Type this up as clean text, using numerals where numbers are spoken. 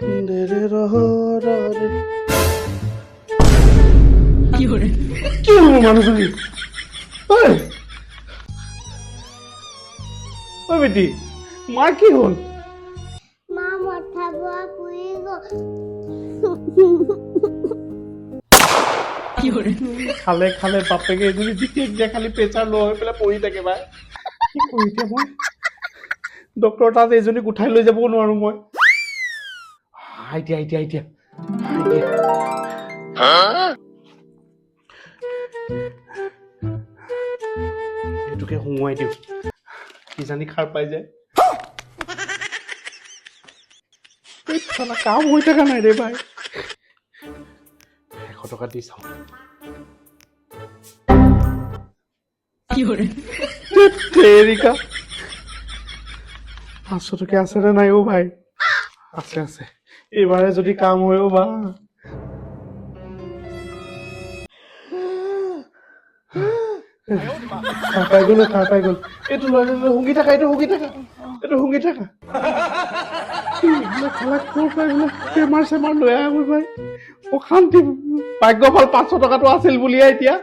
দেৰে ৰহ ৰে কি হলো মানুষজনী ঐ ঐ বেটি মাৰ কি হ'ল মা মাথা বোৱা পুৰি গ'ল কি হলো খালে খালে বাপেকে এজনী যেতিয়া যেতিয়া খালি প্ৰেচাৰ ল' হৈ পেলাই পৰি থাকে বা কি কৰোঁ এতিয়া মই ডক্টৰ তাত এজনীক উঠাই লৈ যাব নোৱাৰো মই এতিয়া এতিয়া এতিয়া এইটোকে সোমোৱাই দিওঁ কিজানি খাৰ পাই যায় কাম হৈ থকা নাই ৰে ভাই 100 টকা দি চাওঁ কি হলো তেৰিকা 500 টকা আছে নে নাই অ ভাই আছে আছে এবাৰে যদি কাম হয় অ বা খাই গ'ল এইটো লৈ হুঙ্গি থাকা এইটো হুঙ্গি থাকা খালা ক'ৰ পৰা বেমাৰ চেমাৰ লৈ আহ ভাই অশান্তি ভাগ্য ভাল 500 টকাটো আছিল বুলিয়ে এতিয়া